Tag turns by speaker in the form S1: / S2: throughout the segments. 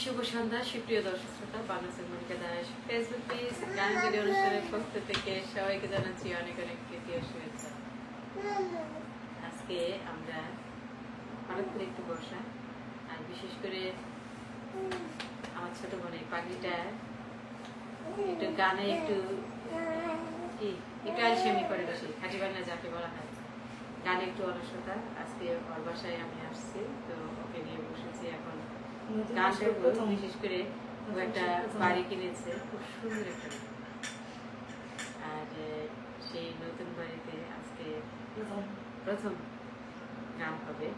S1: শুভ সন্ধ্যা সুপ্রিয় দর্শক শ্রোতা, বাংলাদেশের মনিকা দাস ফেসবুক পেজ গান ভিডিও অনুষ্ঠানের পক্ষ থেকে সবাইকে জানাচ্ছি অনেক অনেক প্রীতি ও শুভেচ্ছা। আজকে আমরা হঠাৎ করে একটু বর্ষা, আর বিশেষ করে আমার ছোট বোনের পাখিটা একটু গানে একটু আলসেমি করে বসে, খাঁটি বাংলা যাকে বলা হয়, গানে একটু অলসতা। আজকে ওর বাসায় আমি আসছি, তো ওকে নিয়ে বসেছি। এখন গান করবো। বিশেষ করে ও একটা বাড়ি কিনেছে, খুব সুন্দর একটা, আর সেই নতুন বাড়িতে আজকে প্রথম গান হবে।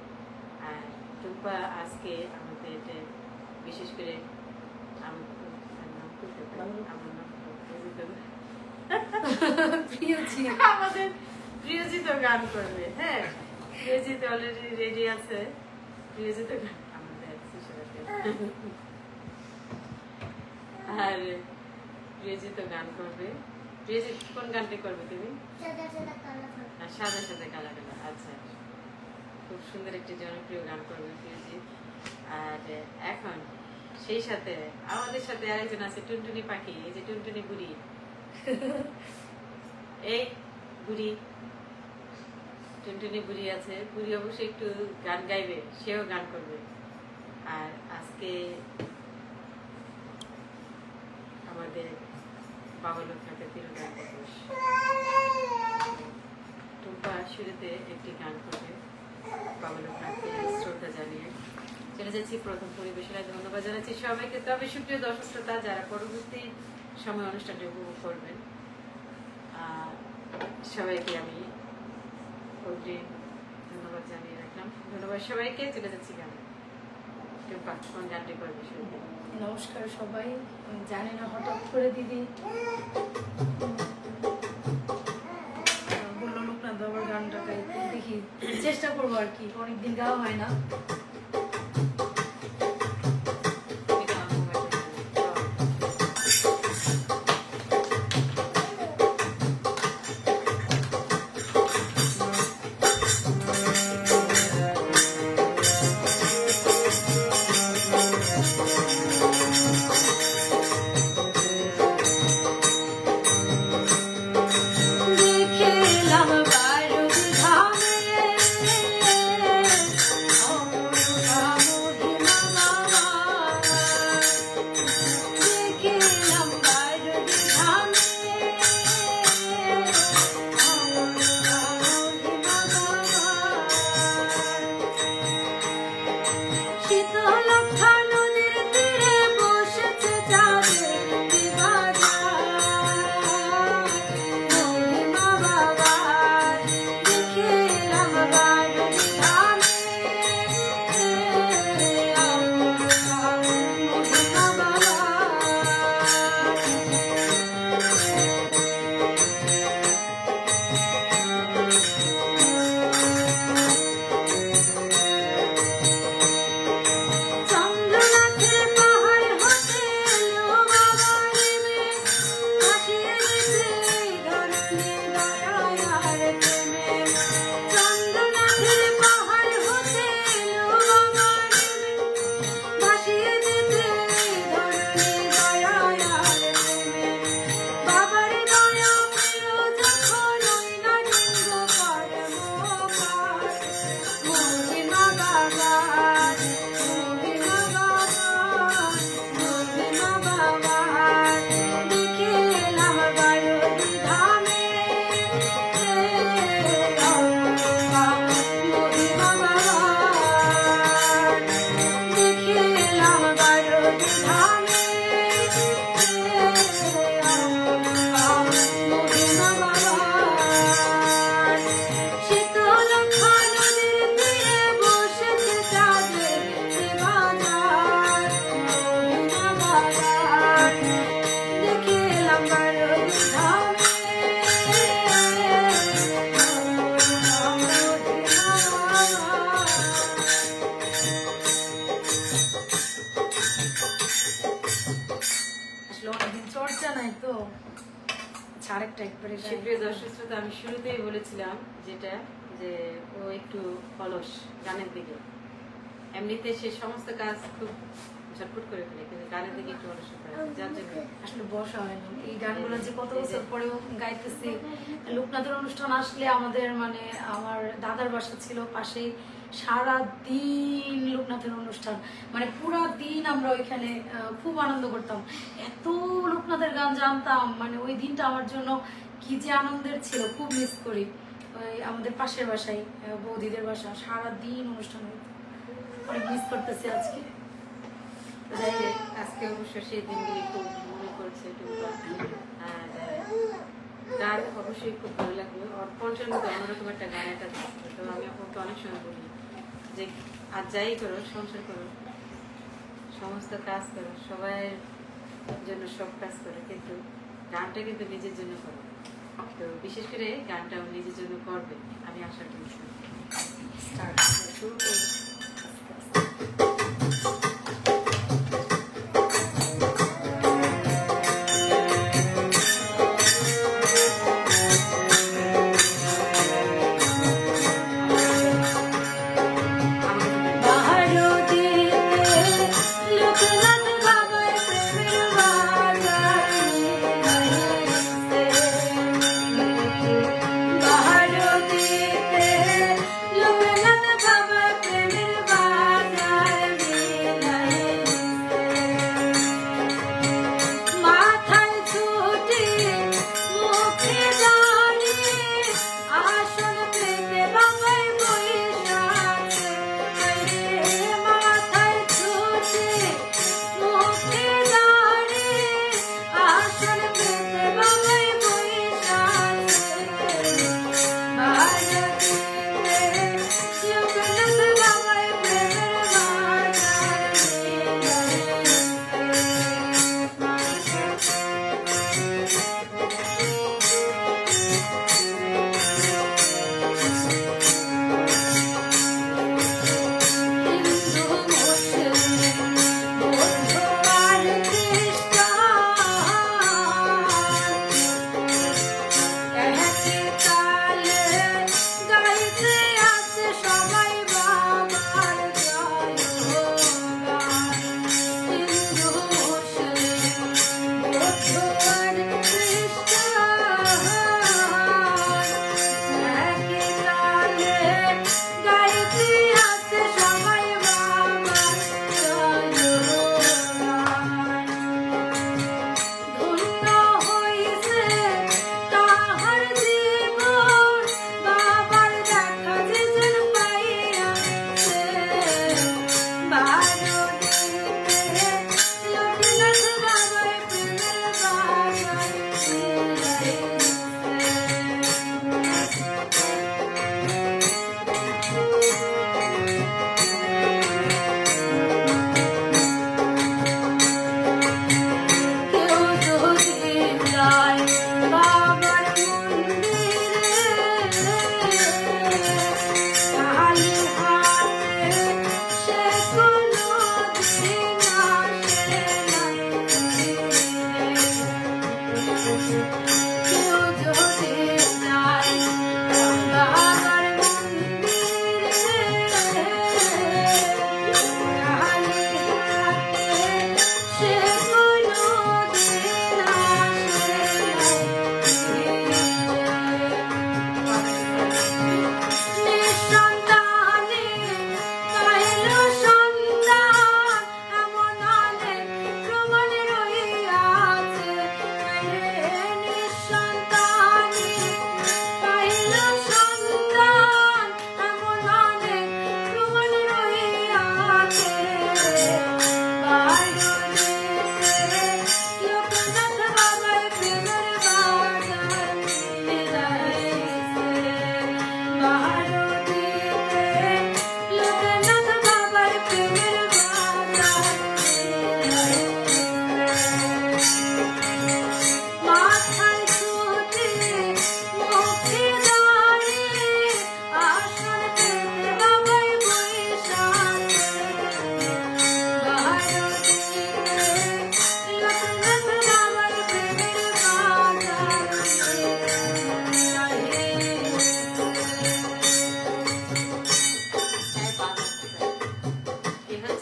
S1: আর টুম্পা আজকে আমাদের বিশেষ করে আমার নাম আমাদের প্রিয়জিৎ গান করবে। হ্যাঁ, প্রিয়জিৎ অলরেডি রেডি আছে। প্রিয়জিৎ গান আমাদের আর প্রিয়জিৎ গান করবে। প্রিয়জিৎ কোন গানটি করবে তুমি? সাদা সাদা কালা কালা। আচ্ছা, খুব সুন্দর একটি জনপ্রিয় গান করবে প্রিয়জিৎ। আর এখন সেই সাথে আমাদের সাথে আরেকজন আছে, টুনটুনি পাখি। এই যে টুনটুনি বুড়ি, এই বুড়ি, টুনটুনি বুড়ি আছে। বুড়ি অবশ্যই একটু গান গাইবে, সেও গান করবে। আর আজকে আমাদের বাবলক থাকে তিরুগান দিবস। টুম্পা শুরুতে একটি গান করবে বাবলক নাথকে শ্রদ্ধা জানিয়ে। চলে যাচ্ছি প্রথম পরিবেশনায়। ধন্যবাদ জানাচ্ছি সবাইকে। তবে সুপ্রিয় দর্শক শ্রোতা, যারা পরবর্তী সময় অনুষ্ঠানটি উপভোগ করবেন, সবাইকে আমি অগ্রিম ধন্যবাদ জানিয়ে রাখলাম। ধন্যবাদ সবাইকে। চলে যাচ্ছি গান। কোন গানটি করবে?
S2: নমস্কার সবাই। জানি না, হঠাৎ করে দিদি বললো লোকনাথ বাবার গানটা গাইতে, দেখি চেষ্টা করবো আর কি। অনেকদিন গাওয়া হয় না।
S1: আমি শুরুতেই বলেছিলাম যেটা, যে ও একটু অলস গানের দিকে। এমনিতে সে সমস্ত কাজ খুব ছটফট করে ফেলে, কিন্তু গানের দিকে একটু অলসতা আছে, যার জন্য
S2: আসলে বসা হয় না। এই গানগুলো যে কত বছর পরেও গাইতেছি। লোকনাথের অনুষ্ঠান আসলে আমাদের মানে আমার দাদার বাসা ছিল পাশেই, সারা দিন লোকনাথের অনুষ্ঠান, মানে পুরা দিন আমরা ওইখানে খুব আনন্দ করতাম, এত লোকনাথের গান জানতাম, মানে ওই দিনটা আমার জন্য কি যে আনন্দের ছিল, খুব মিস করি। ওই আমাদের পাশের বাসায় বৌদিদের বাসা, সারা দিন অনুষ্ঠান হইত, অনেক মিস করতেছি আজকে।
S1: আজকে অবশ্য সেই দিনগুলি খুব মনে করছে টুম্পা। আর গান অবশ্যই খুব ভালো লাগলো, আর কণ্ঠের মধ্যে অন্যরকম একটা গান একটা থাকতো। তো আমি আপনাকে অনেক সময় বলি যে আর যাই করো, সংসার করো, সমস্ত কাজ করো, সবাই জন্য সব কাজ করো, কিন্তু গানটা কিন্তু নিজের জন্য করো। তো বিশেষ করে গানটাও নিজের জন্য করবে, আমি আশা করছি। শুরু করবো।
S2: लोकनाथ बाबा प्रेम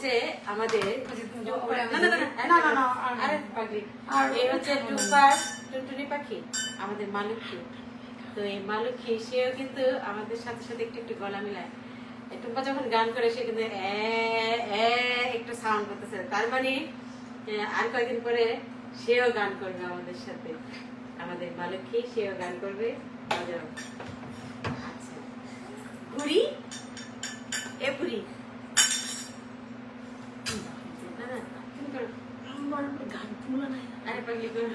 S1: হচ্ছে আমাদের এই হচ্ছে টুম্পার টুনটুনি পাখি, আমাদের মালুক্ষী। তো এই মালুক্ষী সেও কিন্তু আমাদের সাথে সাথে একটু একটু গলা মিলায়। টুম্পা যখন গান করে সে কিন্তু একটু সাউন্ড করতেছে, তার মানে আর কয়েকদিন পরে সেও গান করবে আমাদের সাথে। আমাদের মালুক্ষী সেও গান করবে। আচ্ছা বুড়ি, এ বুড়ি
S2: গান তুলা নাই।
S1: আরে পাগলি করো।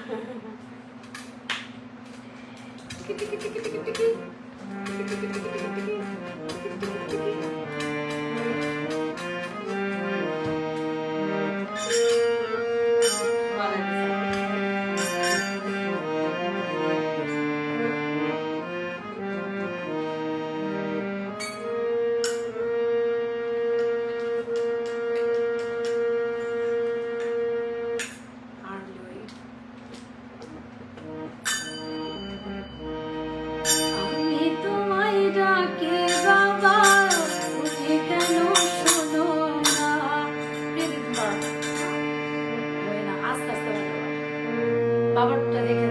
S2: বাবারটা দেখে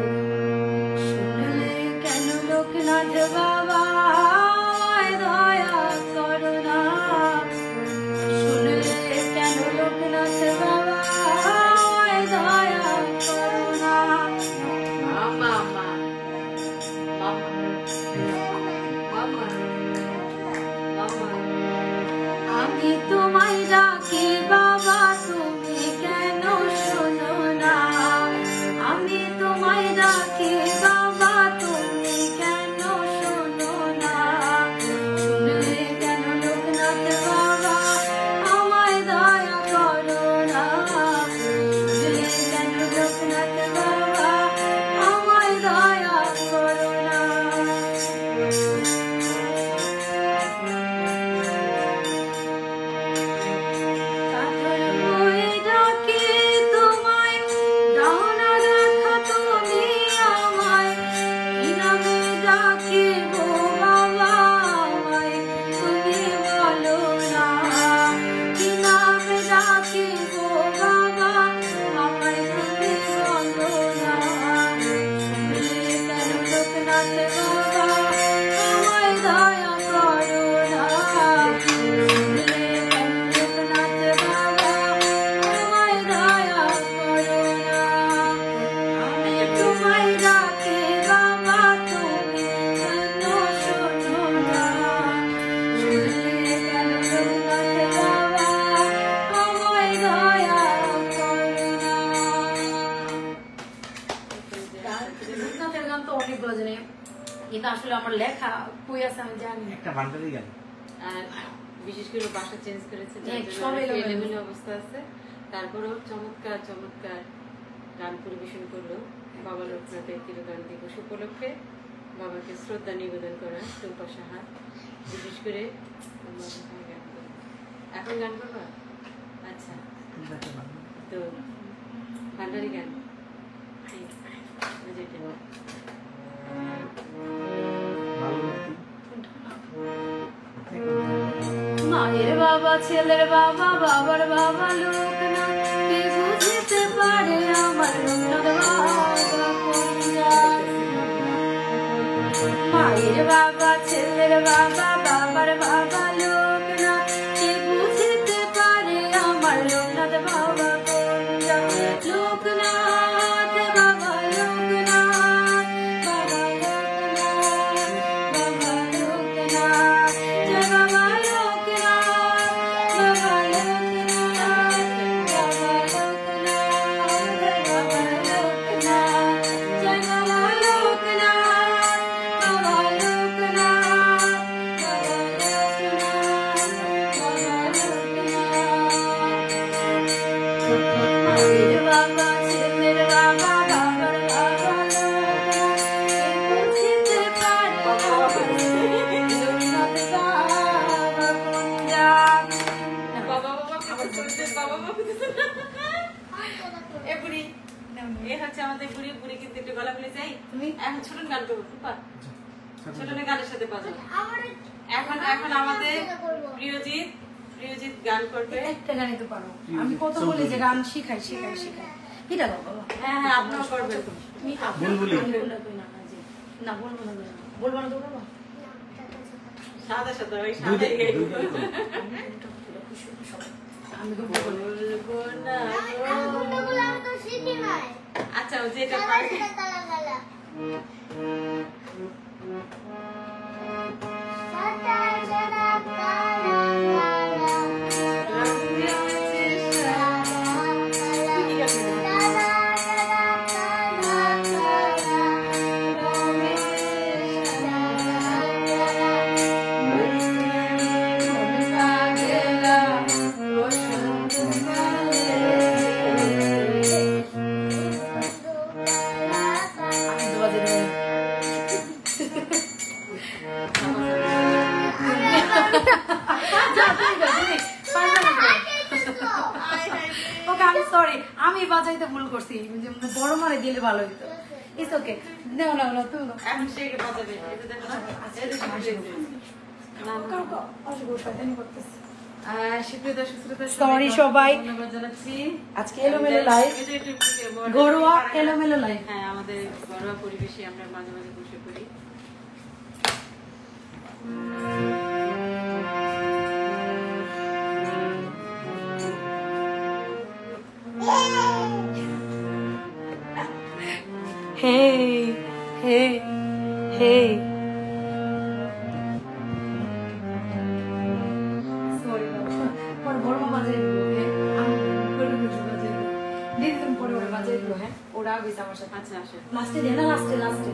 S2: শুনলে কেন লোকনাথ বাবা দয়া করো না, শুনলে কেন লোকনাথ বাবা দয়া করো না। আমি তোমায় ডাকি বাবা, তুমি কেন শোনো না। আমি তোমায় ডাকি বাবা, তুমি কেন শোনো না। শুনলে কেন লোকনাথ বাবা আমায় দয়া করো না, শুনলে কেন লোকনাথ বাবা আমায় দয়া করো না। কিন্তু আসলে আমার লেখা কই আছে আমি জানি
S3: একটা বান্ডারই গান।
S1: আর বিশেষ করে বাসা চেঞ্জ করেছে,
S2: সব
S1: এলোমেলো অবস্থা আছে, তারপরেও চমৎকার চমৎকার গান পরিবেশন করলো। বাবা লোকনাথের তিরোধান দিবস উপলক্ষে বাবাকে শ্রদ্ধা নিবেদন করা টুম্পা সাহা। বিশেষ করে এখন গান করবা? আচ্ছা, তো ভান্ডারি গান
S2: মায়ের বাবা ছেলের বাবা বাবার বাবা লোকনাথ, কে বুঝতে পারে আমার লোকনাথ বাবা কোন জাত। মায়ের বাবা ছেলের বাবা বাবার বাবা লোকনাথ, কে বুঝতে পারে আমার লোকনাথ বাবা কোন জাত। লোকনাথ বাবা লোকনাথ বাবা লোকনাথ বাবা লোকনাথ জয় বাবা লোকনাথ বাবা লোকনাথ বাবা লোকনাথ বাবা লোকনাথ জয় বাবা লোকনাথ বাবা লোকনাথ বাবা লোকনাথ বাবা লোকনাথ। মায়ের বাবা ছেলের বাবা বাবার বাবা লোকনাথ, কে বুঝতে পারে লোকনাথ বাবা কোন জাত।
S1: বাবা বাবা বাবা বাবা এ বুড়ি, এ হচ্ছে আমাদের বুড়ি। বুড়ি কিন্তু একটু গলা মিলে যাই।
S2: তুমি
S1: এখন ছোট গান করবো, ছোট গানের সাথে বাজাবো। এখন এখন আমাদের প্রিয়জিৎ প্রিয়জিৎ গান করবে।
S2: একটা গানই তো পারো। আমি কত বলি যে গান শিখাই। এটা বাবা।
S1: হ্যাঁ আপনিও করবেন।
S3: বুলবুলি
S2: না বলবো না তো বাবা।
S1: সাদা ওই সাদা
S2: আমি তো
S1: বলবো না। আচ্ছা যেটা
S2: আমি বাজাইতে ভুল করছি, বড় মারে দিলে ভালো হইতো। ইটস ওকে, নাও তুমি
S1: এখন সে বাজাবে। এটা দেখো না,
S2: সরি সবাই, আজকে এলোমেলো লাইভ, ঘরোয়া এলোমেলো লাইভ।
S1: হ্যাঁ আমাদের ঘরোয়া পরিবেশে আমরা মাঝে মাঝে বসে পড়ি।
S2: Hey. Sorry, por borma বাজাই দিও, হ্যাঁ আমি করে বাজাই দিও। দিন পরে ওরা বাজাই দিও, হ্যাঁ ওরা আগে আমার সাথে।
S1: আচ্ছা আসে
S2: লাস্টে দেন না, লাস্টে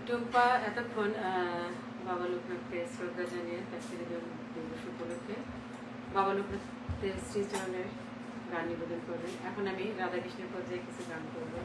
S1: টুম্পা এতক্ষণ বাবা লোকনাথকে শ্রদ্ধা জানিয়ে তার দিবস উপলক্ষে বাবা লোকনাথের শ্রীচরণের গান নিবেদন করবেন। এখন আমি রাধাকৃষ্ণের পর্যায়ে কিছু গান করবো।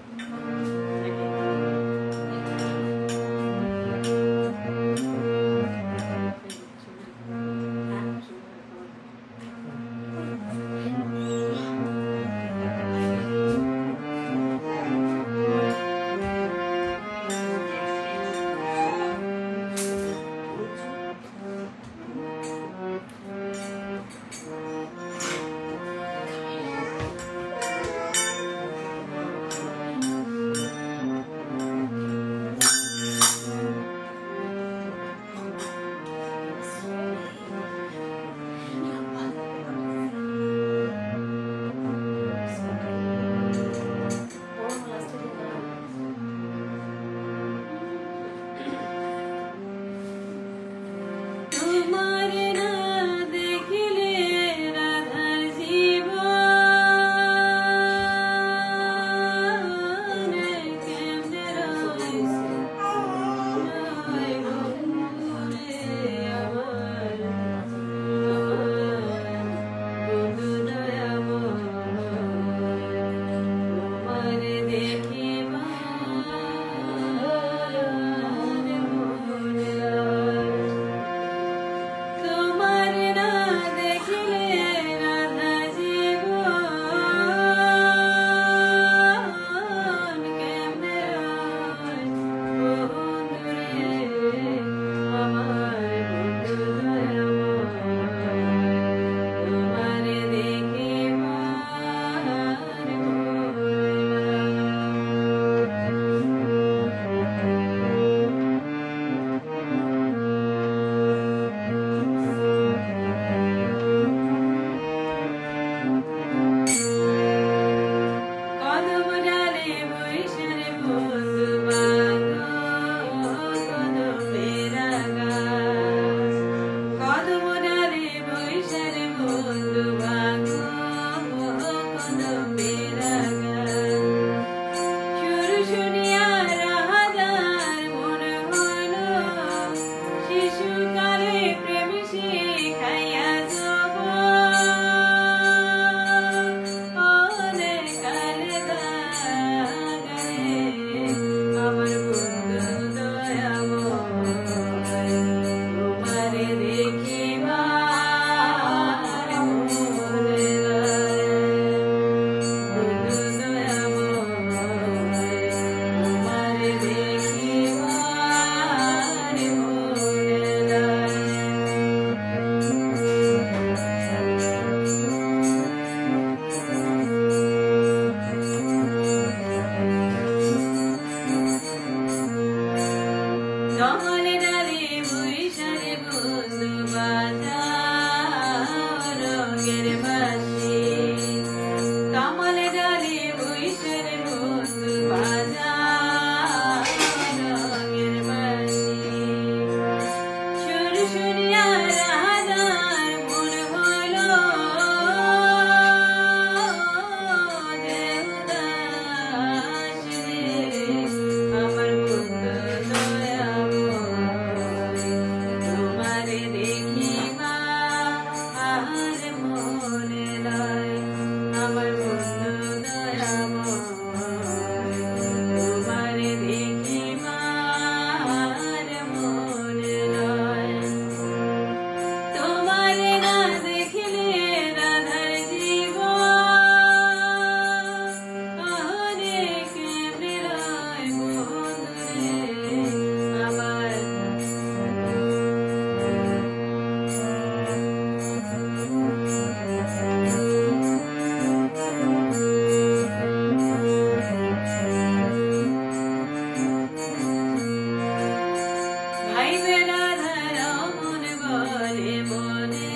S1: শুনিয়া রাধার মন হলো যে উদাস রে, আমার বন্ধু দয়াময়, তোমারে দেখিবা আর মনে লয়, আমার বন্ধু দয়াময়, তোমারে দেখিবা আর মনে লয়। তোমারে না দেখিলে রাধার জীবন অনেক নিরয় বন্ধুরে, আমার ভাইবে রাধার মন বলে মনে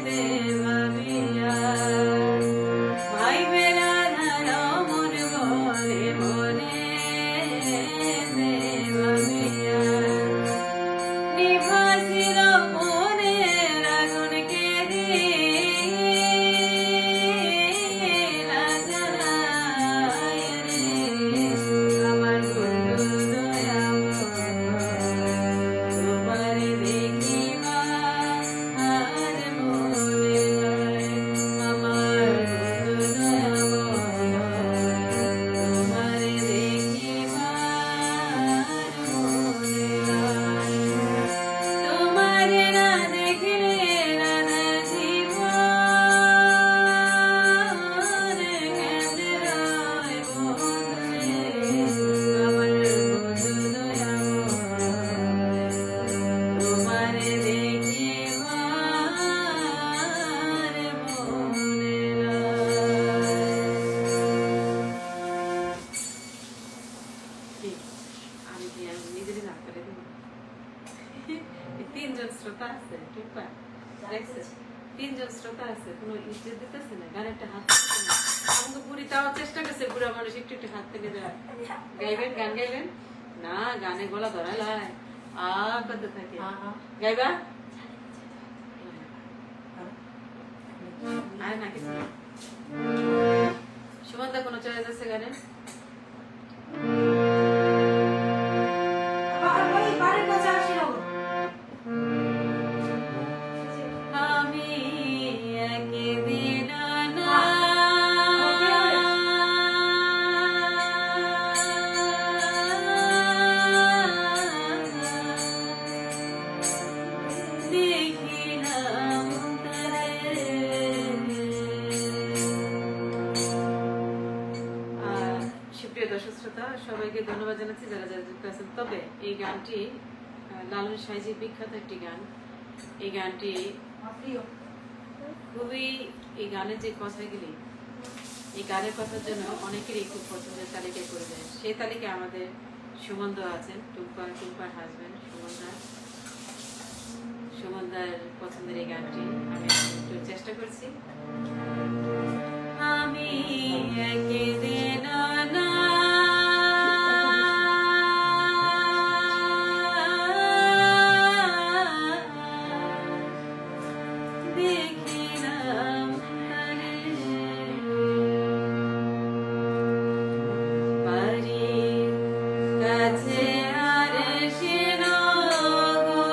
S1: দেবাবিয়া, ভাইবে রাধার মন বলে মনে দেবাবিয়া, নিভাসিল মনের আগুন কেড়ে জ্বালায় রে, আমার বন্ধু দয়াময়, তোমারে দেখিবা আর মনে লয়, আমার বন্ধু দয়াময়, তোমারে দেখিবা আর মনে লয়। তোমারে না দেখিলে রাধা জীবন কেমনে রয় বন্ধুরে, আমার বন্ধু দয়াময়, তোমারে দেখিবা আর মনে লয়। আমি কি আমি নিজেরই না করে দেবো? তিনজন শ্রোতা আছে, টুম্পা দেখছে, তিনজন শ্রোতা আছে, কোনো ইজ্জত দিতেছে না, গানে একটা হাত দিতেছে না। আমাকে বুড়ি তাও চেষ্টা করছে, বুড়া মানুষ একটু একটু হাত থেকে দেয়। গাইবেন, গান গাইবেন না, গানে গলা ধরা লাই করতে থাকে। গাইবা আর না কিছু না। সুমনদা কোনো চয়েস আছে গানে? আমি একদিন না দেখিলাম তারে। সুপ্রিয় দর্শক শ্রোতা, সবাইকে ধন্যবাদ জানাচ্ছি যারা যারা যুক্ত আছেন। তবে এই গানটি লালন সাইজির বিখ্যাত একটি গান। এই গানটি খুবই, এই গানের যে কথাগুলি, এই গানের কথার জন্য অনেকেরই খুব পছন্দের তালিকায় পড়ে যায়। সেই তালিকায় আমাদের সুমনদা আছেন, টুম্পার হাজবেন্ড সুমনদার পছন্দের এই গানটি আমি একটু চেষ্টা করছি। আমি একদিন না দেখিলাম তারে, বাড়ির কাছে আর এসেন গো,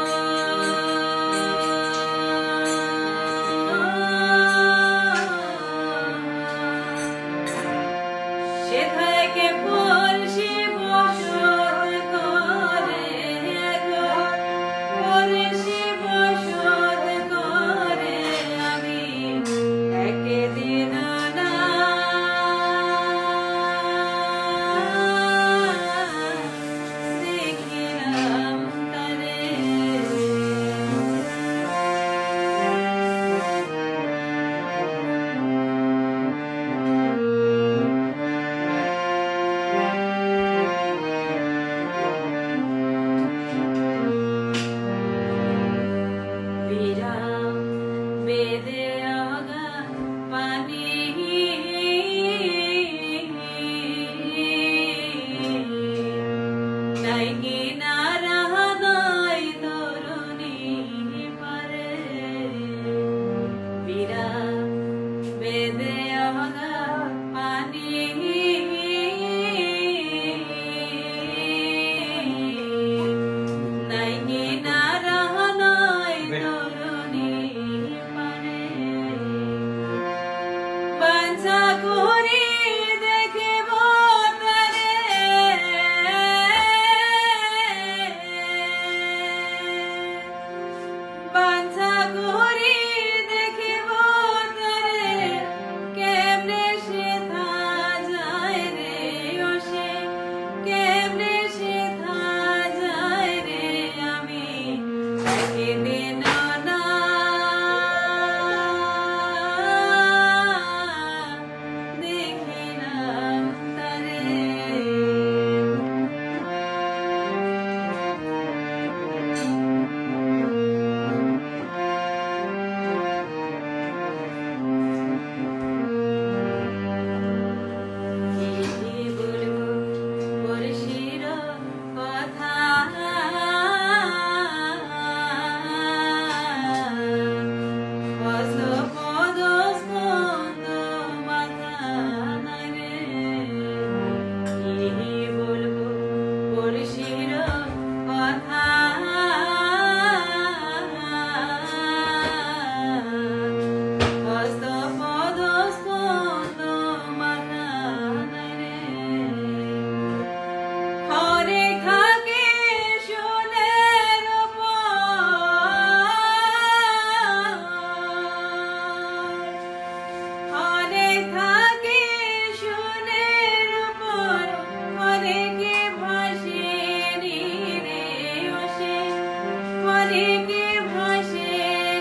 S1: দিকে ভাসে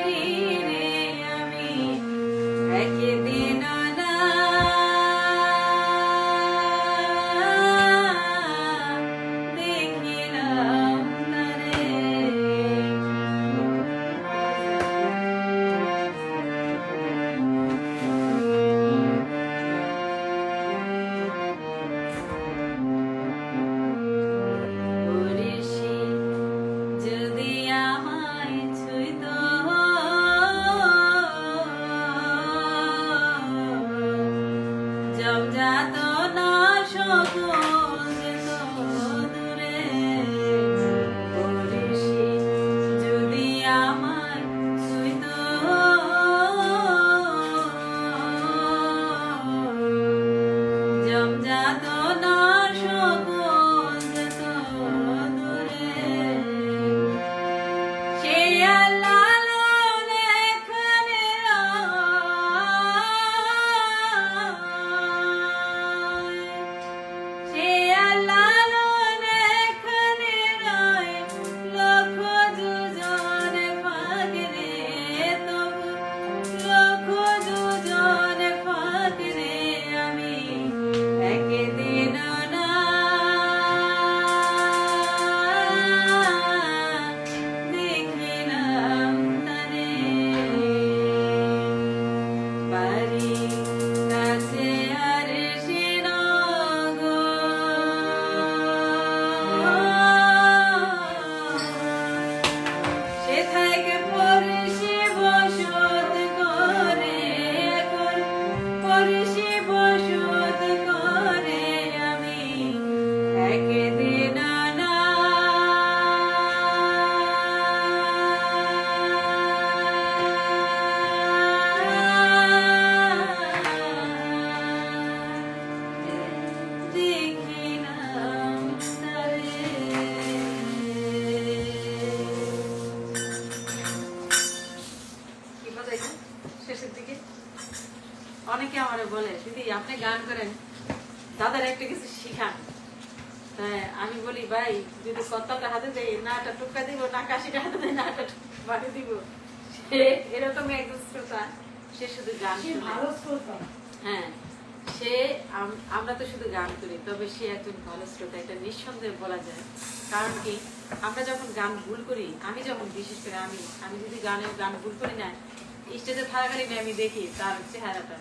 S1: রে আমি একদিন না দেখিলাম তারে পরিশি যদি আমায় ছুঁইতো জমজাত না সকল যেত দূরে পরিশি যদি আমায় ছুঁইতো জমজাত না সকল যেত দূরে সে লালন এখানে রয় সে লালন এখানে রয় লক্ষ দুজন ফাঁকরে তবু লক্ষ দুজন ফাঁকরে আমি একদিন না দেখিলাম তারে বাড়ি কাছে আর সে সে থাকে পরিষে বসত করে এখন পরিষে বসত করে আমি একদিন না দেখিলাম তারে কি বাজাইছেন শেষের দিকে অনেকে আমার বলে দিদি আপনি গান করেন দাদার একটা কিছু শিখান তাই আমি বলি ভাই যদি কত্তাটা হাতে দেয় নাটা টুকা দিব না কাশিটা হাতে দেয় নাটা বাড়ি দিব সে এরকম একজন শ্রোতা সে শুধু গান
S2: সে
S1: শুনে।
S2: ভালো শ্রোতা।
S1: হ্যাঁ সে আমরা তো শুধু গান করি তবে সে একজন ভালো শ্রোতা এটা নিঃসন্দেহে বলা যায় কারণ কি আমরা যখন গান ভুল করি আমি যখন বিশেষ করে আমি যদি গান ভুল করি না স্টেজে থাকাকালীন আমি দেখি তার চেহারাটা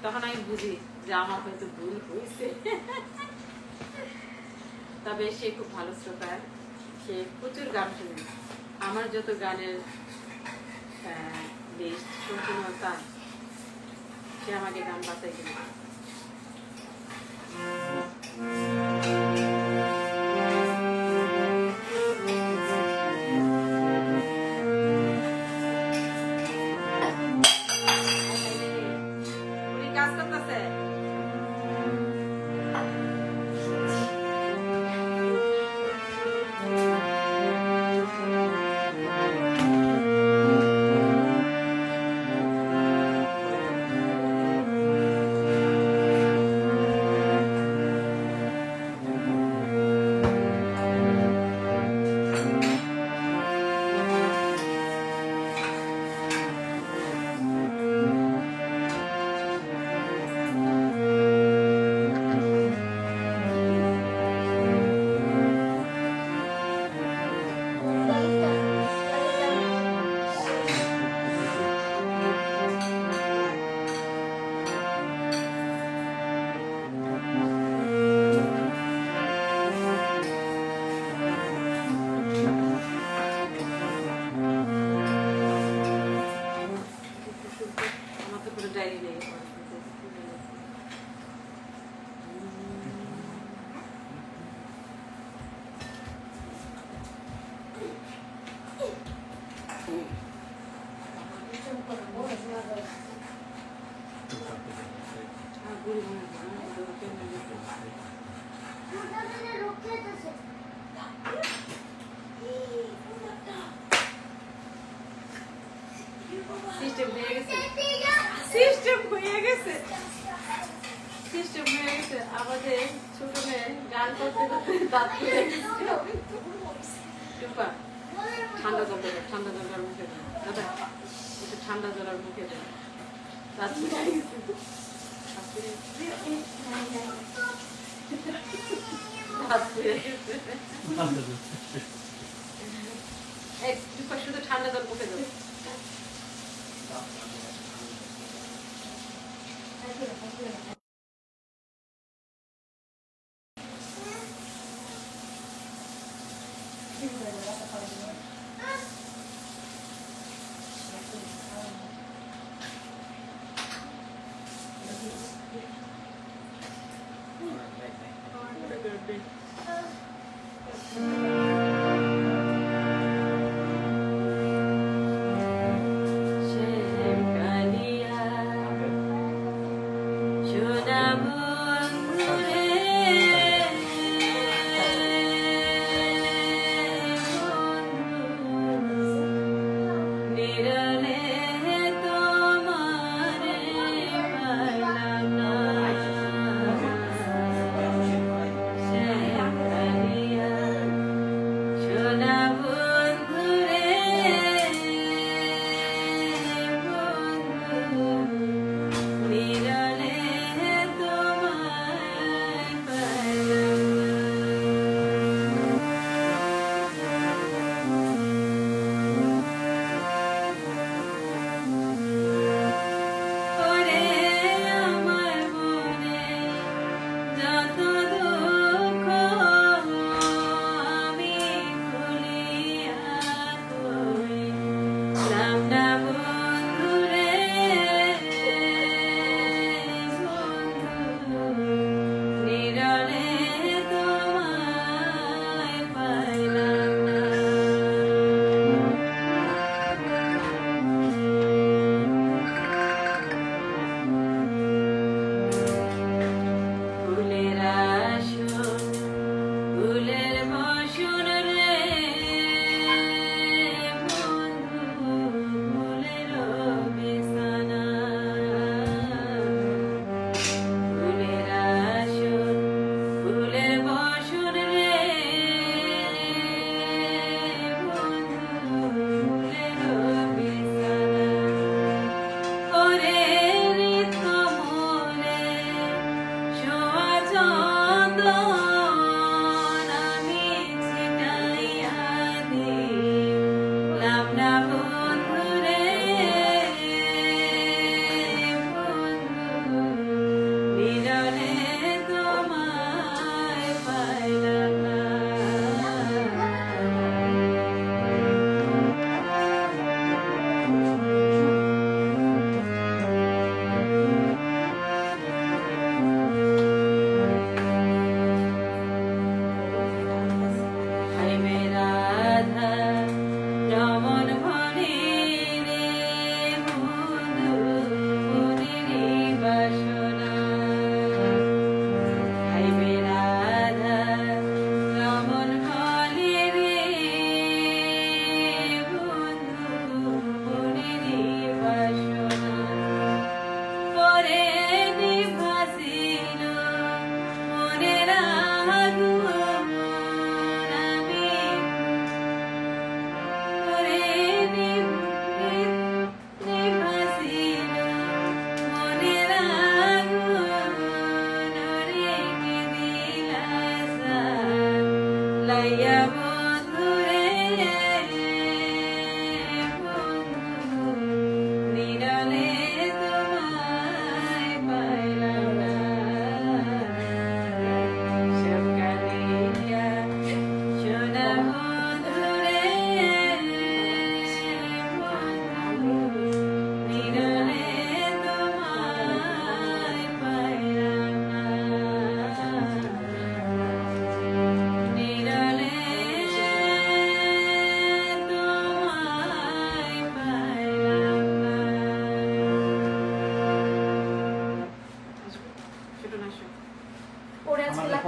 S1: তখন আমি বুঝি যে আমার হয়তো ভুল হয়েছে তবে সে খুব ভালো শ্রোতা সে প্রচুর গান শুনে আমার যত গানের লিস্ট সম্পূর্ণ তার সে আমাকে গান বাঁচাই কিনে কাজ করতেছে সিস্টেম হয়ে গেছে আমাদের ছোট মেয়ে গান করতে করতে দাঁত ঠান্ডা জল দেবে, ঠান্ডা জল আর মুখে দেবে দাদা, একটু ঠান্ডা জল আর মুখে দেবে। শুধু ঠান্ডা জল মুখে দেবে।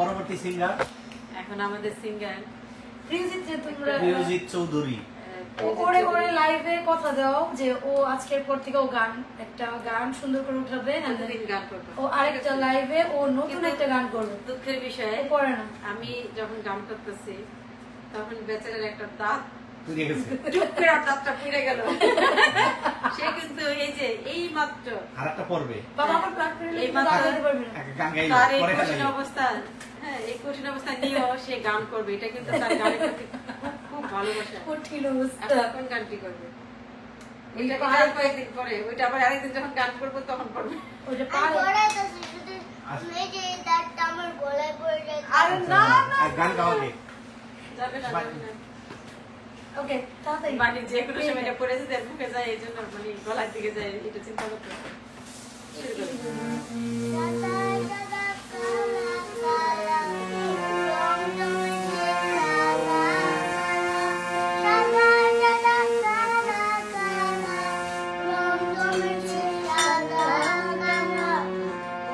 S3: পরবর্তী সিঙ্গার
S1: এখন আমাদের সিঙ্গার
S3: প্রিয়জিৎ চৌধুরী।
S2: ওরে ওরে লাইভে কথা দাও যে ও আজকের পর থেকে ও একটা গান সুন্দর করে উঠাবে,
S1: গান করবে।
S2: ও আরেকটা লাইভে ও নতুন একটা গান করবে।
S1: দুঃখের বিষয়ে
S2: পড়ে না,
S1: আমি যখন গান করতেছি তখন বেচারার একটা দাঁত
S3: পুড়ে গেছে।
S1: চুপ করে ওর দাঁতটা পুড়ে গেল। সে কিন্তু এই যে এই মাত্র
S3: আরেকটা পড়বে।
S2: বাবা আমার প্ল্যান করে
S1: এই মাত্র
S3: একটা গান গাইলো,
S1: তার এই
S3: পরে
S1: কঠিন
S3: গাইলো।
S1: অবস্থা, হ্যাঁ এই কঠিন অবস্থা নিয়েও সে গান করবে, এটা কিন্তু তার গানের প্রতি খুব ভালোবাসা।
S2: কঠিন অবস্থা।
S1: এখন কোন গানটি করবে? এটা আর কয়েকদিন পরে, ওইটা আবার আরেকদিন যখন গান করবো তখন করবে।
S2: ওইটা
S4: আমি
S2: পারে।
S4: পড়াইতেছি শুধু এই যে দাঁতটা আমার গলায় পড়ে যায়।
S2: আরে না না
S3: আর গান গাওয়াবে।
S1: যাবে না, যাবে না।
S2: ওকে তাড়াতাড়ি
S1: বাড়ি যে কোনো সময় এটা পড়ে যেতে মুখে যায়, এই জন্য মানে গলার দিকে যায়, এটা চিন্তা করতে হবে। শুরু করো।
S4: সাদা সাদা কালা কালা রং জমেছে সাদা সাদা সাদা কালা কালা রং জমেছে সাদা কালা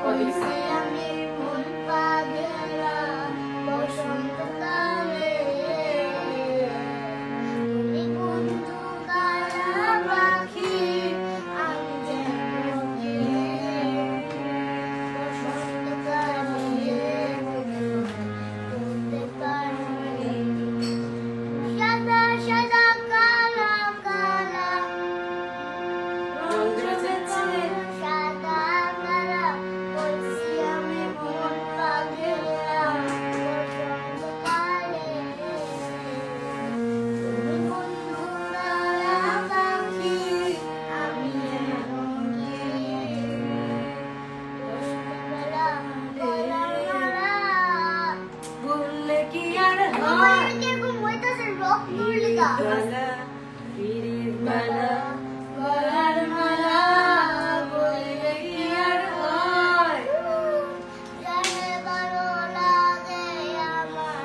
S4: বলছি আমি মন পাগলা বসন্তকালে তুমি বন্ধু কালা পাখি আমি যেন বসন্তকালে বলতে পারি সাদা সাদা কালা কালা
S1: রং জমেছে
S4: সাদা কালা বলছি আমি মন পাগলা বসন্তকালে তুমি বন্ধু কালা পাখি আমি যেন বসন্তবেলা বলা মালা
S2: বললে কি আর
S4: আমার
S2: হয়
S4: কিরকম হইতাছে রক মুরলিকা
S1: বালা, পিরিত বালা,
S2: গলার মালা বললে কি আর হয়
S4: জানে ভালো লাগে আমার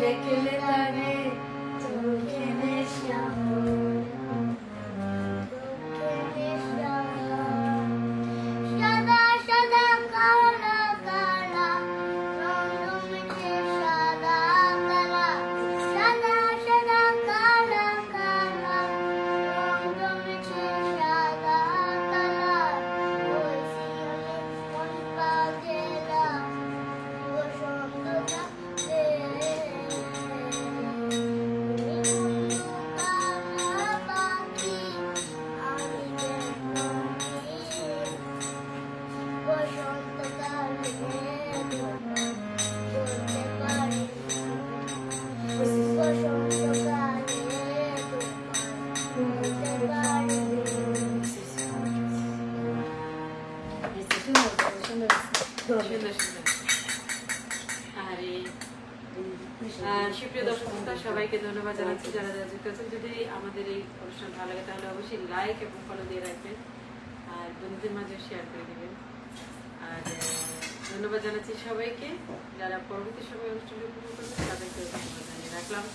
S2: দেখলে তারে চোখে নেশা
S4: সাদা সাদা কালা কালা রং জমেছে সাদা কালা সাদা সাদা কালা কালা রং জমেছে সাদা কালা বলছি আমি মন পাগলা বসন্তকালে তুমি বন্ধু কালা পাখি আমি যেন বসন্তকালে বলতে পারি বসন্তকালে বলতে পারি
S2: সুন্দর
S1: সুন্দর সুন্দর। আরে সুপ্রিয় দর্শক শ্রোতা, সবাইকে ধন্যবাদ জানাচ্ছি যারা যারা যুক্ত আছেন। যদি আমাদের এই অনুষ্ঠান ভালো লাগে তাহলে অবশ্যই লাইক এবং ফলো দিয়ে রাখবেন, আর বন্ধুদের মাঝে শেয়ার করে দিবেন। আর ধন্যবাদ জানাচ্ছি সবাইকে যারা পরবর্তী সময় অনুষ্ঠানটি উপভোগ করবেন, তাদেরকে ধন্যবাদ জানিয়ে রাখলাম।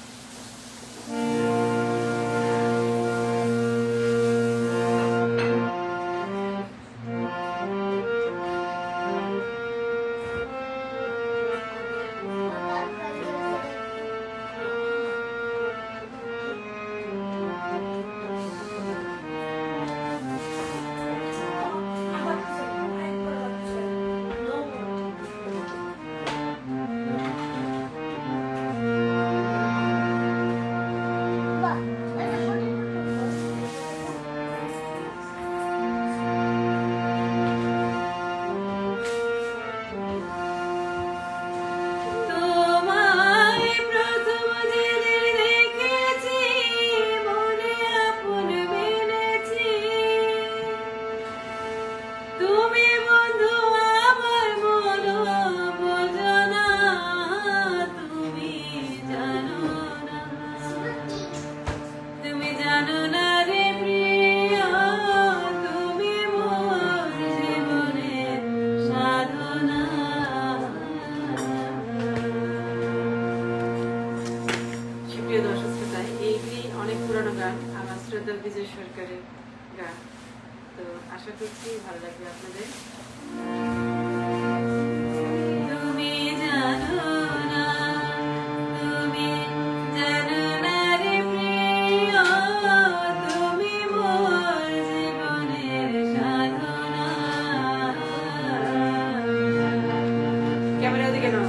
S1: তোমায় প্রথম যেদিন দেখেছি, মনে আপন মেনেছি। তুমি বন্ধু আমার মনো বোঝো না, তুমি জানো না, তুমি জানো না রে প্রিয়, তুমি মোর জীবনের সাধনা। সুপ্রিয় দর্শক শ্রোতা, এইগুলি অনেক পুরানো গান, আমার শ্রদ্ধা বিজয় সরকারের গান। তো আশা করছি ভালো লাগবে আপনাদের। তুমি জানো না, তুমি জানো না রে প্রিয়, তুমি মোর জীবনের সাধনা। ক্যামেরা ওদিকে নাও।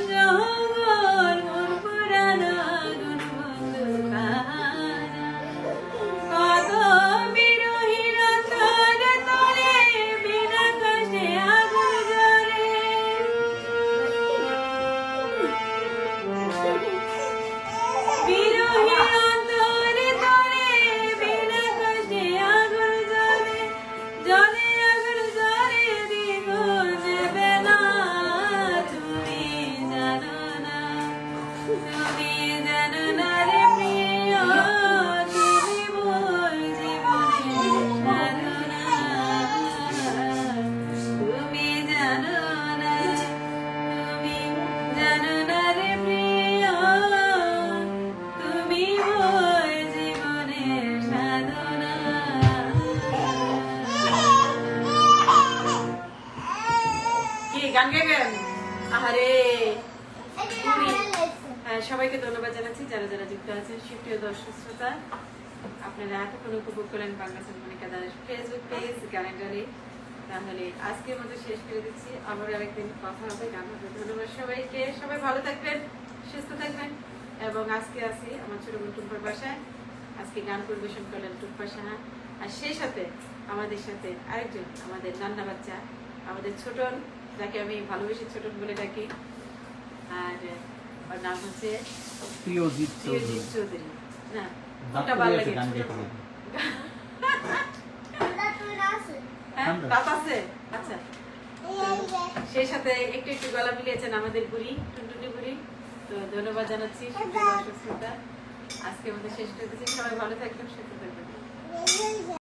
S1: জঙ্গল মোর পুরানো আগুন বন্ধু খানা কত বিরহীন তরে তরে বিনা কষ্টে আগুন জ্বলে বিরহীন তরে তরে বিনা কষ্টে আগুন জ্বলে জ্বলে আগুন জ্বলে দ্বিগুণ নেবে না তুমি জানো না রে প্রিয় তুমি মোর জীবনের সাধনা তুমি জানো না রে প্রিয় তুমি মোর জীবনের সাধনা কি গান গাইবেন আহারে হ্যাঁ, সবাইকে ধন্যবাদ জানাচ্ছি যারা যারা যুক্ত আছেন সুপ্রিয় দর্শক শ্রোতা আপনারা এতক্ষণ উপভোগ করলেন বাংলা মনিকা দাসের ফেসবুক পেজ গানের ডালে তাহলে আজকের মতো শেষ করে দিচ্ছি আবার আরেকদিন কথা হবে গান হবে ধন্যবাদ সবাইকে সবাই ভালো থাকবেন সুস্থ থাকবেন এবং আজকে আছি আমার ছোট বোন টুম্পার বাসায় আজকে গান পরিবেশন করলেন টুম্পা সাহা আর সেই সাথে আমাদের সাথে আরেকজন আমাদের নান্না বাচ্চা আমাদের ছোটন যাকে আমি ভালোবেসে ছোটন বলে ডাকি আর ওর নাম হচ্ছে
S3: প্রিয়জিৎ
S1: প্রিয়জিৎ চৌধুরী না ওটা
S3: দাঁত
S1: ভালো
S3: পড়ে
S1: লাগে
S3: আছে গান
S1: ছোট
S3: গাইতে
S1: বোন।
S3: গাইতে।
S1: হ্যাঁ দাঁত আছে আচ্ছা সেই সাথে একটু একটু গলা মিলিয়েছেন আমাদের বুড়ি টুনটুনি বুড়ি তো ধন্যবাদ জানাচ্ছি সুপ্রিয় দর্শক শ্রোতা আজকে আমাদের শেষ করে দিচ্ছি সবাই ভালো থাকবেন সুস্থ থাকবেন